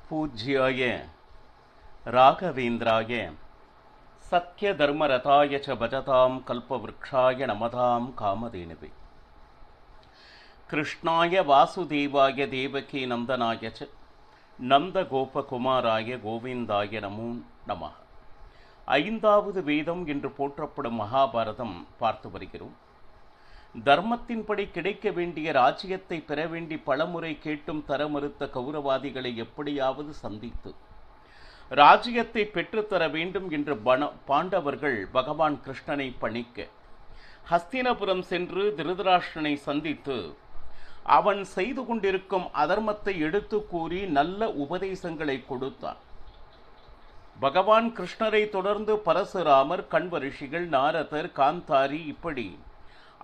பூஜ்யாய ராகவேந்திராய சத்யதர்மரதாய ச பஜதாம் கல்பவ்ருக்ஷாய நமதாம் காமதேனுவே. கிருஷ்ணாய வாசுதேவாய தேவகி நந்தனாய ச நந்தகோபகுமாராய கோவிந்தாய நமோ நமः. ஐந்தாவது வேதம் என்று போற்றப்படும் மகாபாரதம் பார்த்து வருகிறோம். தர்மத்தின்படி கிடைக்க வேண்டிய ராஜ்யத்தை பெற வேண்டி பலமுறை கேட்டும் தர மறுத்த கௌரவாதிகளை எப்படியாவது சந்தித்து ராஜ்யத்தை பெற்றுத்தர வேண்டும் என்று பாண்டவர்கள் பகவான் கிருஷ்ணனை பணிக்க ஹஸ்தினபுரம் சென்று திருதராஷ்டிரனை சந்தித்து அவன் செய்து கொண்டிருக்கும் அதர்மத்தை எடுத்து கூறி நல்ல உபதேசங்களை கொடுத்தான். பகவான் கிருஷ்ணரை தொடர்ந்து பரசுராமர், கண்வ ரிஷிகள், நாரதர், காந்தாரி இப்படி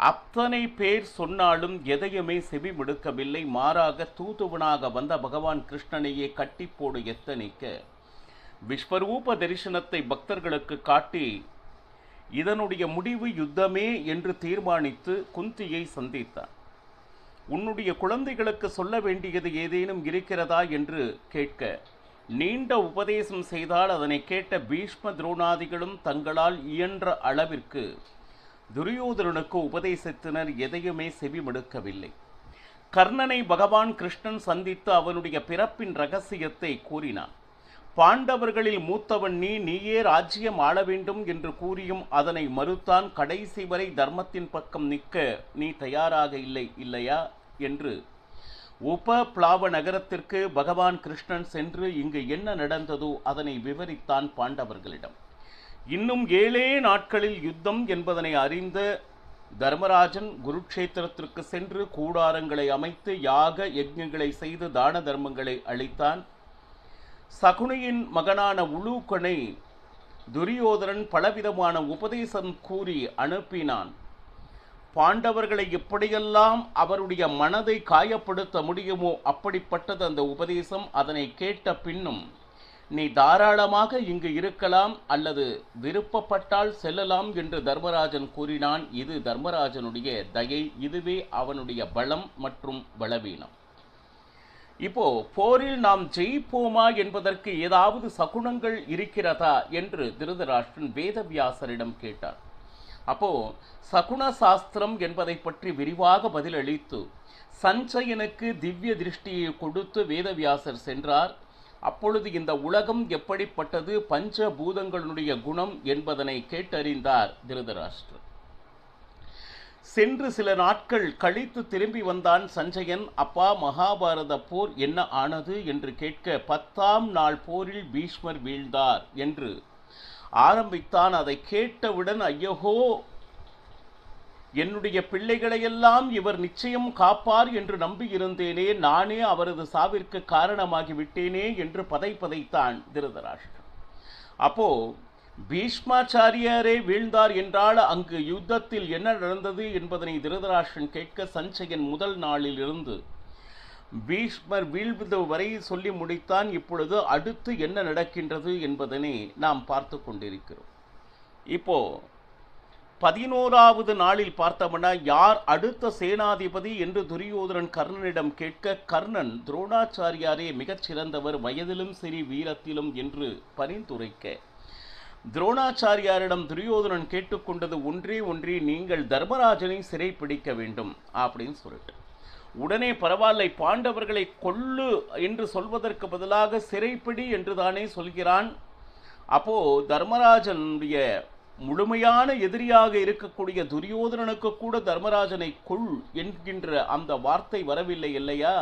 அத்தனை பேர் சொன்னாலும் எதையுமே செவி முடுக்கவில்லை. மாறாக தூதுவனாக வந்த பகவான் கிருஷ்ணனையே கட்டி போடு எத்தனைக்க விஸ்வரூப தரிசனத்தை பக்தர்களுக்கு காட்டி இதனுடைய முடிவு யுத்தமே என்று தீர்மானித்து குந்தியை சந்தித்தார். உன்னுடைய குழந்தைகளுக்கு சொல்ல வேண்டியது ஏதேனும் இருக்கிறதா என்று கேட்க நீண்ட உபதேசம் செய்தால் அதனை கேட்ட பீஷ்ம துரோணாதிகளும் தங்களால் இயன்ற அளவிற்கு துரியோதனனுக்கு உபதேசித்தனர். எதையுமே செவிமடுக்கவில்லை. கர்ணனை பகவான் கிருஷ்ணன் சந்தித்து அவனுடைய பிறப்பின் ரகசியத்தை கூறினான். பாண்டவர்களில் மூத்தவன் நீயே ராஜ்யம் ஆள வேண்டும் என்று கூறியும் அதனை மறுத்தான். கடைசி வரை தர்மத்தின் பக்கம் நிற்க நீ தயாராக இல்லையா என்று உபப்ளாவ நகரத்திற்கு பகவான் கிருஷ்ணன் சென்று இங்கு என்ன நடந்ததோ அதனை விவரித்தான் பாண்டவர்களிடம். இன்னும் 7 நாட்களில் யுத்தம் என்பதனை அறிந்த தர்மராஜன் குருக்ஷேத்திரத்திற்கு சென்று கூடாரங்களை அமைத்து யாக யஜ்ஞங்களை செய்து தான தர்மங்களை அளித்தான். சகுனியின் மகனான உலூக்கனை துரியோதனன் பலவிதமான உபதேசம் கூறி அனுப்பினான். பாண்டவர்களை எப்படியெல்லாம் அவருடைய மனதை காயப்படுத்த முடியுமோ அப்படிப்பட்டது அந்த உபதேசம். அதனை கேட்ட பின்னும் நீ தாராளமாக இங்கு இருக்கலாம் அல்லது விருப்பப்பட்டால் செல்லலாம் என்று தர்மராஜன் கூறினான். இது தர்மராஜனுடைய தயை, இதுவே அவனுடைய பலம் மற்றும் பலவீனம். இப்போ போரில் நாம் ஜெயிப்போமா என்பதற்கு ஏதாவது சகுனங்கள் இருக்கிறதா என்று திருதராஷ்டிரன் வேதவியாசரிடம் கேட்டார். அப்போ சகுன சாஸ்திரம் என்பதை பற்றி விரிவாக பதிலளித்து சஞ்சயனுக்கு திவ்ய திருஷ்டியை கொடுத்து வேதவியாசர் சென்றார். அப்பொழுது இந்த உலகம் எப்படிப்பட்டது, பஞ்சபூதங்களுடைய குணம் என்பதனை கேட்டறிந்தார் திருதராஷ்டிரர். சென்று சில நாட்கள் கழித்து திரும்பி வந்தான் சஞ்சயன். அப்பா, மகாபாரத போர் என்ன ஆனது என்று கேட்க 10ஆம் நாள் போரில் பீஷ்மர் வீழ்ந்தார் என்று ஆரம்பித்தான். அதை கேட்டவுடன் ஐயோ, என்னுடைய பிள்ளைகளையெல்லாம் இவர் நிச்சயம் காப்பார் என்று நம்பியிருந்தேனே, நானே அவரது சாவிற்கு காரணமாகி விட்டேனே என்று பதைத்தான் திருதராஷ்டிரன். அப்போ பீஷ்மாச்சாரியாரே வீழ்ந்தார் என்றால் அங்கு யுத்தத்தில் என்ன நடந்தது என்பதனை திருதராஷ்டிரன் கேட்க சஞ்சயன் முதல் நாளில் இருந்து பீஷ்மர் வீழ்வது வரை சொல்லி முடித்தான். இப்பொழுது அடுத்து என்ன நடக்கின்றது என்பதனை நாம் பார்த்து கொண்டிருக்கிறோம். இப்போ 11வது நாளில் பார்த்தோம்னா யார் அடுத்த சேனாதிபதி என்று துரியோதனன் கர்ணனிடம் கேட்க கர்ணன் துரோணாச்சாரியாரே மிகச் சிறந்தவர், வயதிலும் சரி வீரத்திலும் என்று பரிந்துரைக்க துரோணாச்சாரியாரிடம் துரியோதனன் கேட்டுக்கொண்டது ஒன்றே நீங்கள் தர்மராஜனை சிறை பிடிக்க வேண்டும் அப்படின்னு சொல்லிட்டு உடனே பரவாயில்லை, பாண்டவர்களை கொல்லு என்று சொல்வதற்கு பதிலாக சிறைப்பிடி என்று தானே சொல்கிறான். அப்போ தர்மராஜனுடைய முழுமையான எதிரியாக இருக்கக்கூடிய துரியோதனனுக்கு கூட தர்மராஜனை கொல் என்கின்ற அந்த வார்த்தை வரவில்லை இல்லையா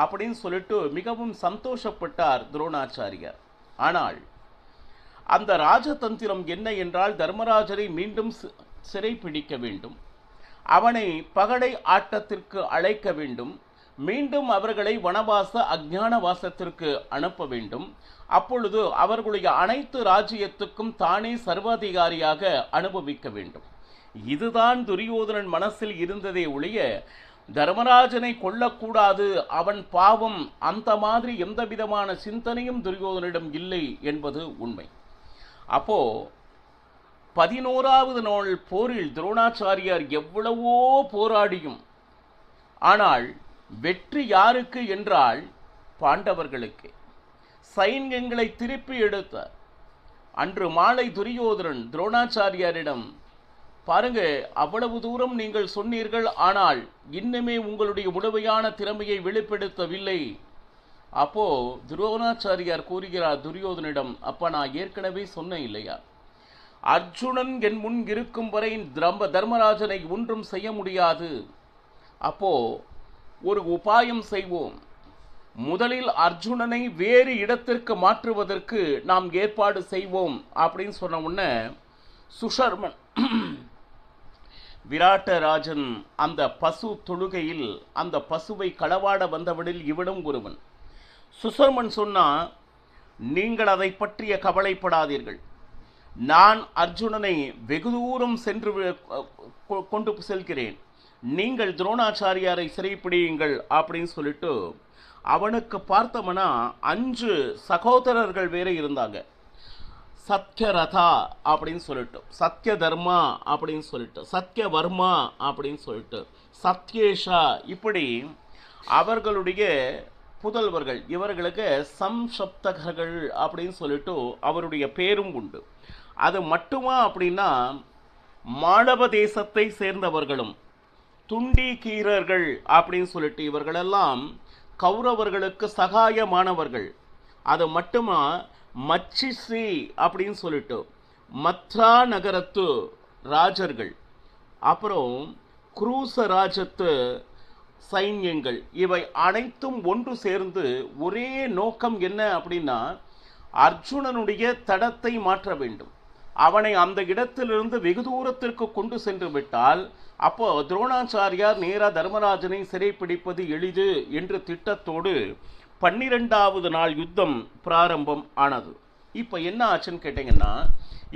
அப்படின்னு சொல்லிட்டு மிகவும் சந்தோஷப்பட்டார் துரோணாச்சாரியார். ஆனால் அந்த ராஜதந்திரம் என்ன என்றால் தர்மராஜனை மீண்டும் சிறை பிடிக்க வேண்டும், அவனை பகடை ஆட்டத்திற்கு அழைக்க வேண்டும், மீண்டும் அவர்களை வனவாச அஞ்ஞானவாசத்திற்கு அனுப்ப வேண்டும். அப்பொழுது அவர்களுடைய அனைத்து ராஜ்யத்துக்கும் தானே சர்வாதிகாரியாக அனுபவிக்க வேண்டும். இதுதான் துரியோதனன் மனசில் இருந்ததே ஒழிய தர்மராஜனை கொல்லக்கூடாது, அவன் பாவம், அந்த மாதிரி எந்த விதமான சிந்தனையும் துரியோதனிடம் இல்லை என்பது உண்மை. அப்போ 11வது நாள் போரில் துரோணாச்சாரியார் எவ்வளவோ போராடியும் ஆனால் வெற்றி யாருக்கு என்றால் பாண்டவர்களுக்கு. சைன்யங்களை திருப்பி எடுத்தார். அன்று மாலை துரியோதனன் துரோணாச்சாரியாரிடம், பாருங்க, அவ்வளவு தூரம் நீங்கள் சொன்னீர்கள், ஆனால் இன்னுமே உங்களுடைய முழுமையான திறமையை வெளிப்படுத்தவில்லை. அப்போ துரோணாச்சாரியார் கூறுகிறார் துரியோதனிடம், அப்ப நான் ஏற்கனவே சொன்னேன் இல்லையா, அர்ஜுனன் என் முன் இருக்கும் வரை தர்மராஜனை ஒன்றும் செய்ய முடியாது. அப்போ ஒரு உபாயம் செய்வோம். முதலில் அர்ஜுனனை வேறு இடத்திற்கு மாற்றுவதற்கு நாம் ஏற்பாடு செய்வோம் அப்படின்னு சொன்ன உடனே சுஷர்மன், விராட்டராஜன் அந்த பசு தொழுகையில் அந்த பசுவை களவாட வந்தவனில் இவனும் ஒருவன். சுஷர்மன் சொன்னா, நீங்கள் அதை பற்றிய கவலைப்படாதீர்கள், நான் அர்ஜுனனை வெகு தூரம் சென்று கொண்டு செல்கிறேன், நீங்கள் துரோணாச்சாரியாரை சிறைப்பிடியுங்கள் அப்படின்னு சொல்லிட்டு அவனுக்கு பார்த்தோம்னா 5 சகோதரர்கள் வேற இருந்தாங்க. சத்யரதா அப்படின்னு சொல்லிட்டு, சத்ய தர்மா அப்படின்னு சொல்லிட்டு, சத்யவர்மா அப்படின்னு சொல்லிட்டு, சத்யேஷா, இப்படி அவர்களுடைய புதல்வர்கள். இவர்களுக்கு சம்சப்தகர்கள் அப்படின்னு சொல்லிட்டு அவருடைய பேரும் உண்டு. அது மட்டுமா அப்படின்னா மாளவ தேசத்தை சேர்ந்தவர்களும் துண்டிகீரர்கள் அப்படின்னு சொல்லிட்டு இவர்களெல்லாம் கௌரவர்களுக்கு சகாயமானவர்கள். அது மட்டுமா மச்சிசி அப்படின்னு சொல்லிட்டு மத்ரா நகரத்து ராஜர்கள், அப்புறம் குரூச ராஜத்து சைன்யங்கள், இவை அனைத்தும் ஒன்று சேர்ந்து ஒரே நோக்கம் என்ன அப்படின்னா அர்ஜுனனுடைய தடத்தை மாற்ற வேண்டும். அவனை அந்த இடத்திலிருந்து வெகு தூரத்திற்கு கொண்டு சென்று விட்டால் அப்போ துரோணாச்சாரியார் நேரா தர்மராஜனை சிறைப்பிடிப்பது எளிது என்ற திட்டத்தோடு 12வது நாள் யுத்தம் பிராரம்பம் ஆனது. இப்போ என்ன ஆச்சுன்னு கேட்டீங்கன்னா,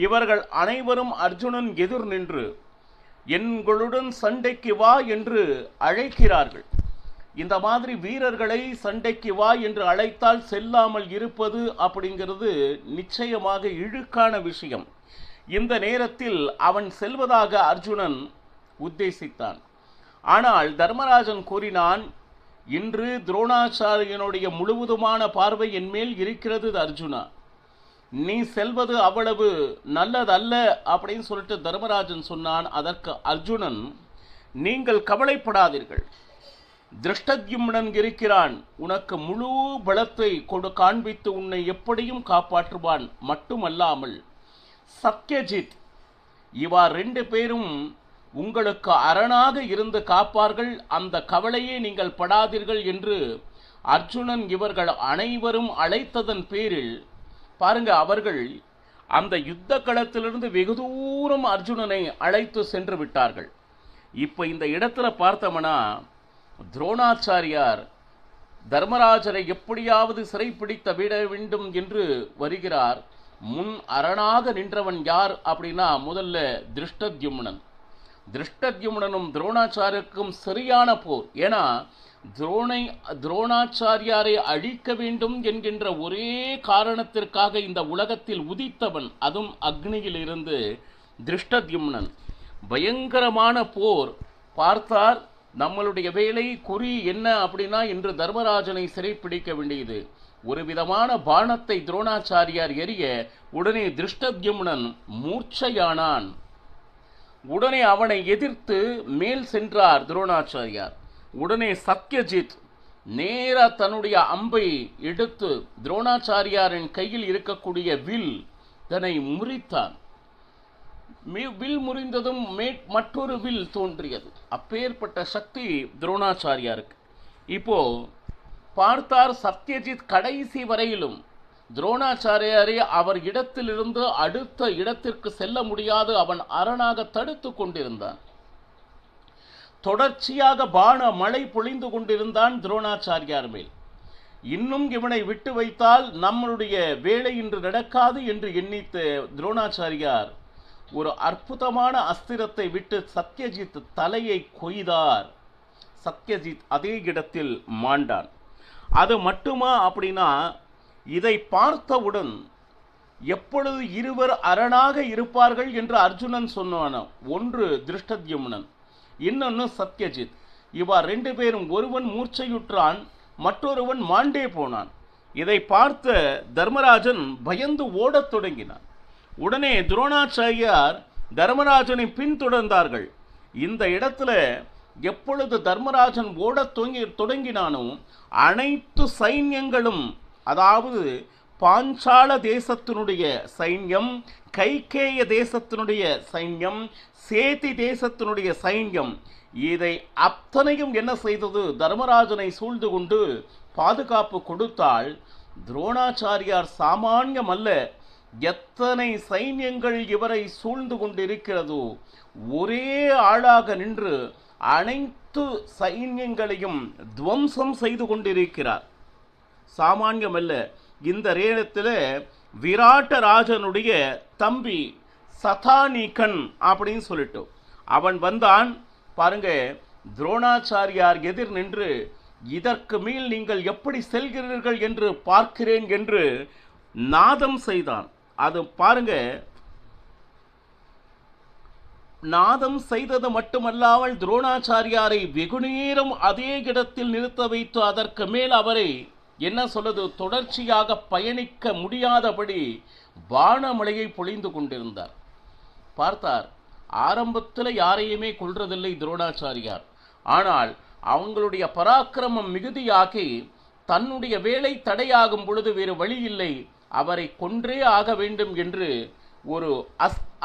இவர்கள் அனைவரும் அர்ஜுனன் எதிர் நின்று எங்களுடன் சண்டைக்கு வா என்று அழைக்கிறார்கள். இந்த மாதிரி வீரர்களை சண்டைக்கு வா என்று அழைத்தால் செல்லாமல் இருப்பது அப்படிங்கிறது நிச்சயமாக இழுக்கான விஷயம். இந்த நேரத்தில் அவன் செல்வதாக அர்ஜுனன் உத்தேசித்தான். ஆனால் தர்மராஜன் கூறினான், இன்று துரோணாச்சாரியனுடைய முழுவதுமான பார்வை என் மேல் இருக்கிறது அர்ஜுனா, நீ செல்வது அவ்வளவு நல்லதல்ல அப்படின்னு சொல்லிட்டு தர்மராஜன் சொன்னான். அதற்கு அர்ஜுனன், நீங்கள் கவலைப்படாதீர்கள், திருஷ்டத்யும்னன் இருக்கிறான், உனக்கு முழு பலத்தை கொடு காண்பித்து உன்னை எப்படியும் காப்பாற்றுவான். மட்டுமல்லாமல் சத்யஜித், இவா 2 பேரும் உங்களுக்கு அரணாக இருந்து காப்பார்கள், அந்த கவலையே நீங்கள் படாதீர்கள் என்று அர்ஜுனன் இவர்கள் அனைவரும் அழைத்ததன் பேரில் பாருங்க, அவர்கள் அந்த யுத்த களத்திலிருந்து வெகு தூரம் அர்ஜுனனை அழைத்து சென்று விட்டார்கள். இப்போ இந்த இடத்துல பார்த்தோம்னா துரோணாச்சாரியார் தர்மராஜரை எப்படியாவது சிறைப்பிடித்து விட வேண்டும் என்று வருகிறார். முன் அரணாக நின்றவன் யார் அப்படின்னா முதல்ல திருஷ்டத்யும்னன். திருஷ்டத்யும்னனும் துரோணாச்சாரியருக்கும் சரியான போர். ஏன்னா துரோணாச்சாரியாரை அழிக்க வேண்டும் என்கின்ற ஒரே காரணத்திற்காக இந்த உலகத்தில் உதித்தவன், அதுவும் அக்னியில் இருந்து திருஷ்டத்யும்னன். பயங்கரமான போர். பார்த்தார், நம்மளுடைய வேலை குறி என்ன அப்படின்னா இன்று தர்மராஜனை சிறைப்பிடிக்க வேண்டியது. ஒரு விதமான பானத்தை துரோணாச்சாரியார் எரிய உடனே திருஷ்டத்யும்னன் மூர்ச்சையானான். உடனே அவனை எதிர்த்து மேல் சென்றார் துரோணாச்சாரியார். உடனே சத்யஜித் நேரா தன்னுடைய அம்பை எடுத்து துரோணாச்சாரியாரின் கையில் இருக்கக்கூடிய வில் தன்னை முறித்தான். வில் முறிந்ததும் மற்றொரு வில் தோன்றியது. அப்பேற்பட்ட சக்தி துரோணாச்சாரியாருக்கு. இப்போ பார்த்தார், சத்யஜித் கடைசி வரையிலும் துரோணாச்சாரியாரை அவர் இடத்திலிருந்து அடுத்த இடத்திற்கு செல்ல முடியாது அவன் அரணாக தடுத்து கொண்டிருந்தான். தொடர்ச்சியாக பான மழை பொழிந்து கொண்டிருந்தான் துரோணாச்சாரியார் மேல். இன்னும் இவனை விட்டு வைத்தால் நம்மளுடைய வேலை இன்று நடக்காது என்று எண்ணித்த துரோணாச்சாரியார் ஒரு அற்புதமான அஸ்திரத்தை விட்டு சத்யஜித் தலையை கொய்தார். சத்யஜித் அதே இடத்தில் மாண்டான். அது மட்டுமா அப்படின்னா, இதை பார்த்தவுடன் எப்பொழுது இருவர் அரணாக இருப்பார்கள் என்று அர்ஜுனன் சொன்னானோ, ஒன்று திருஷ்டத்யும்னன், இன்னொன்று சத்யஜித். இவா 2 பேரும், ஒருவன் மூர்ச்சையுற்றான், மற்றொருவன் மாண்டே போனான். இதை பார்த்த தர்மராஜன் பயந்து ஓடத் தொடங்கினார். உடனே துரோணாச்சாரியார் தர்மராஜனை பின்தொடர்ந்தார்கள். இந்த இடத்துல எப்பொழுது தர்மராஜன் ஓடத் தொடங்கினானோ அனைத்து சைன்யங்களும், அதாவது பாஞ்சால தேசத்தினுடைய சைன்யம், கைகேய தேசத்தினுடைய சைன்யம், சேதி தேசத்தினுடைய சைன்யம், இதை அத்தனையும் என்ன செய்தது? தர்மராஜனை சூழ்ந்து கொண்டு பாதுகாப்பு கொடுத்தால் துரோணாச்சாரியார் சாமானியம் அல்ல. எத்தனை சைன்யங்கள் இவரை சூழ்ந்து கொண்டிருக்கிறதோ ஒரே ஆளாக நின்று அனைத்து சைன்யங்களையும் துவம்சம் செய்து கொண்டிருக்கிறார். சாமானியம் அல்ல. இந்த நேரத்தில் விராட்டராஜனுடைய தம்பி சதானிகன் அப்படின்னு சொல்லிட்டு அவன் வந்தான். பாருங்க, துரோணாச்சாரியார் எதிர் நின்று இதற்கு மேல் நீங்கள் எப்படி செல்கிறீர்கள் என்று பார்க்கிறேன் என்று நாதம் செய்தான். அது பாருங்க, நாதம் செய்தது மட்டுமல்லாமல் துரோணாச்சாரியாரை வெகுநேரம் அதே இடத்தில் நிறுத்த வைத்து அதற்கு மேல் அவரை என்ன சொல்வது, தொடர்ச்சியாக பயணிக்க முடியாதபடி பானமழையை பொழிந்து கொண்டிருந்தார். பார்த்தார், ஆரம்பத்தில் யாரையுமே கொல்றதில்லை துரோணாச்சாரியார். ஆனால் அவங்களுடைய பராக்கிரமம் மிகுதியாகி தன்னுடைய வேலை தடையாகும் பொழுது வேறு வழி இல்லை, அவரை கொன்றே ஆக வேண்டும் என்று ஒரு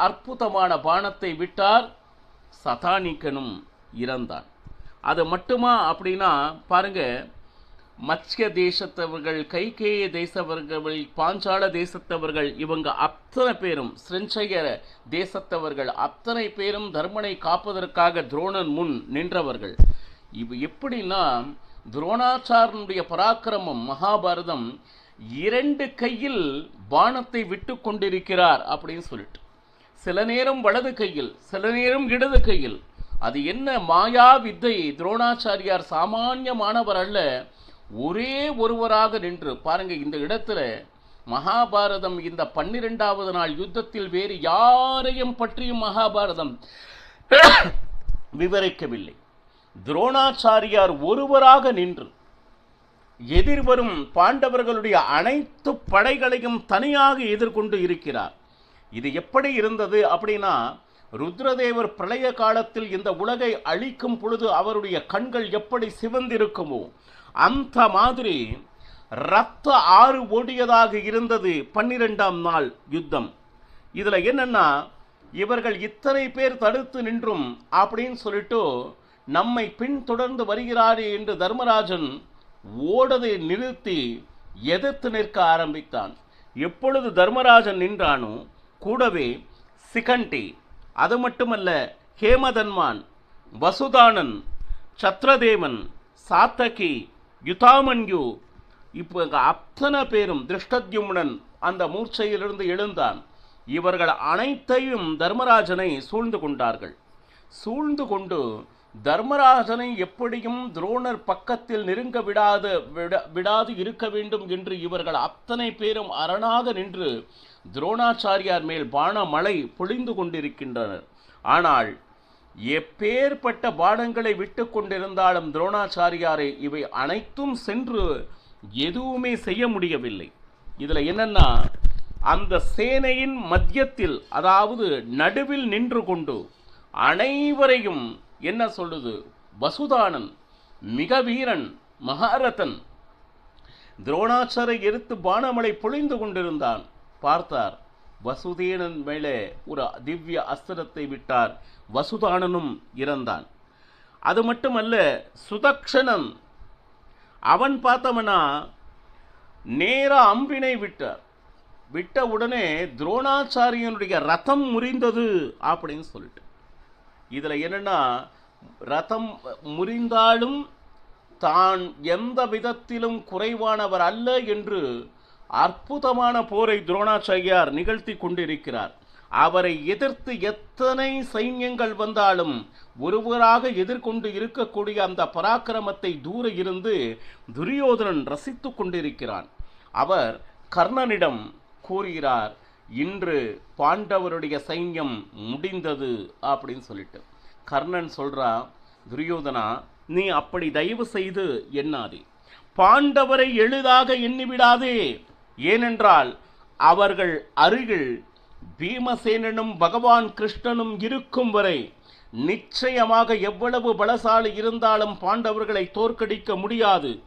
அற்புதமான பானத்தை விட்டார். சதானிகனும் இறந்தான். அது மட்டுமா அப்படின்னா பாருங்க, மத்ய தேசத்தவர்கள், கைகேய தேசவர்கள், பாஞ்சால தேசத்தவர்கள், இவங்க அத்தனை பேரும், சிரஞ்சய தேசத்தவர்கள் அத்தனை பேரும் தர்மனை காப்பதற்காக துரோணன் முன் நின்றவர்கள். இது எப்படின்னா, துரோணாச்சாரனுடைய பராக்கிரமம் மகாபாரதம் 2 கையில் பானத்தை விட்டு கொண்டிருக்கிறார் அப்படின்னு சொல்லிட்டு, சில நேரம் வலது கையில், சில நேரம் இடது கையில். அது என்ன மாயா வித்தை! துரோணாச்சாரியார் சாமானியமானவர் அல்ல, ஒரே ஒருவராக நின்று பாருங்க. இந்த இடத்துல மகாபாரதம் இந்த 12வது நாள் யுத்தத்தில் வேறு யாரையும் பற்றியும் மகாபாரதம் விவரிக்கவில்லை. துரோணாச்சாரியார் ஒருவராக நின்று எதிர்வரும் பாண்டவர்களுடைய அனைத்து படைகளையும் தனியாக எதிர்கொண்டு இருக்கிறார். இது எப்படி இருந்தது அப்படின்னா, ருத்ரதேவர் பிரளய காலத்தில் இந்த உலகை அழிக்கும் பொழுது அவருடைய கண்கள் எப்படி சிவந்திருக்குமோ அந்த மாதிரி இரத்த ஆறு ஓடியதாக இருந்தது 12ஆம் நாள் யுத்தம். இதுல என்னன்னா, இவர்கள் இத்தனை பேர் தடுத்து நின்றும் அப்படின்னு சொல்லிட்டு நம்மை பின்தொடர்ந்து வருகிறாரே என்று தர்மராஜன் ஓடதை நிறுத்தி எதிர்த்து நிற்க ஆரம்பித்தான். எப்பொழுது தர்மராஜன் நின்றானோ கூடவே சிகண்டி, அது மட்டுமல்ல ஹேமதன்மான், வசுதானன், சத்ரதேவன், சாத்தகி, யுதாமன்யு, இப்போ அத்தனை பேரும், திருஷ்டத்யும்னன் அந்த மூர்ச்சையிலிருந்து எழுந்தான். இவர்கள் அனைத்தையும் தர்மராஜனை சூழ்ந்து கொண்டார்கள். சூழ்ந்து கொண்டு தர்மராஜனை எப்படியும் துரோணர் பக்கத்தில் நெருங்க விடாது இருக்க வேண்டும் என்று இவர்கள் அத்தனை பேரும் அரணாக நின்று துரோணாச்சாரியார் மேல் பான மழை பொழிந்து கொண்டிருக்கின்றனர். ஆனால் எப்பேற்பட்ட பானங்களை விட்டு கொண்டிருந்தாலும் துரோணாச்சாரியாரை இவை அனைத்தும் சென்று எதுவுமே செய்ய முடியவில்லை. இதுல என்னன்னா, அந்த சேனையின் மத்தியத்தில், அதாவது நடுவில் நின்று கொண்டு அனைவரையும் என்ன சொல்லுது, வசுதானன் மிக வீரன், மகாரதன், துரோணாச்சாரை எரித்து பானமழை பொழிந்து கொண்டிருந்தான். பார்த்தார், வசுதேனன் மேலே ஒரு திவ்ய அஸ்திரத்தை விட்டார். வசுதானனும் இறந்தான். அது மட்டுமல்ல, சுதக்ஷணன், அவன் பார்த்தவனா நேர அம்பினை விட்டார். விட்ட உடனே துரோணாச்சாரியனுடைய ரதம் முறிந்தது அப்படின்னு சொல்லிட்டு. இதுல என்னன்னா, ரதம் முறிந்தாலும் தான் எந்த விதத்திலும் குறைவானவர் அல்ல என்று அற்புதமான போரை துரோணாச்சாரியார் நிகழ்த்தி கொண்டிருக்கிறார். அவரை எதிர்த்து எத்தனை சைன்யங்கள் வந்தாலும் ஒருவராக எதிர்கொண்டு இருக்கக்கூடிய அந்த பராக்கிரமத்தை தூர இருந்து துரியோதனன் ரசித்து கொண்டிருக்கிறான். அவர் கர்ணனிடம் கூறுகிறார், இன்று பாண்டவருடைய சைன்யம் முடிந்தது அப்படின்னு சொல்லிட்டு. கர்ணன் சொல்றா, துரியோதனா, நீ அப்படி தயவு செய்து எண்ணாதே. பாண்டவரை எளிதாக எண்ணிவிடாதே. ஏனென்றால் அவர்கள் அருகில் பீமசேனனும் பகவான் கிருஷ்ணனும் இருக்கும் வரை நிச்சயமாக எவ்வளவு பலசாலி இருந்தாலும் பாண்டவர்களை தோற்கடிக்க முடியாது.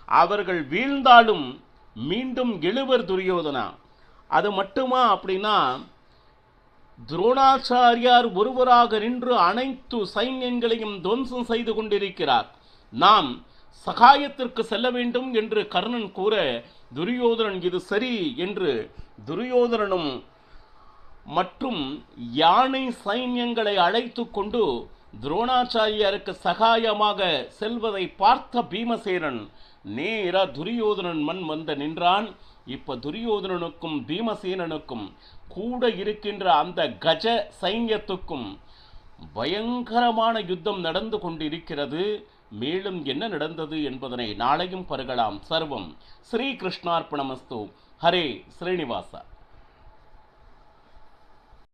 அவர்கள் வீழ்ந்தாலும் மீண்டும் எழுவர் துரியோதனா. அது மட்டுமா அப்படின்னா, துரோணாச்சாரியார் ஒருவராக நின்று அனைத்து சைன்யங்களையும் துவம்சம் செய்து கொண்டிருக்கிறார். நாம் சகாயத்திற்கு செல்ல வேண்டும் என்று கர்ணன் கூற, துரியோதனன் இது சரி என்று துரியோதனனும் மற்றும் யானை சைன்யங்களை அழைத்து கொண்டு துரோணாச்சாரியாருக்கு சகாயமாக செல்வதை பார்த்த பீமசேனன் நேரா துரியோதனன் மண் வந்து நின்றான். இப்ப துரியோதனனுக்கும் பீமசேனனுக்கும் கூட இருக்கின்ற அந்த கஜ சைன்யத்துக்கும் பயங்கரமான யுத்தம் நடந்து கொண்டிருக்கிறது. மேலும் என்ன நடந்தது என்பதனை நாளையும் பருகலாம். சர்வம் ஸ்ரீ கிருஷ்ணார்ப்பணமஸ்து. ஹரே ஸ்ரீனிவாசா.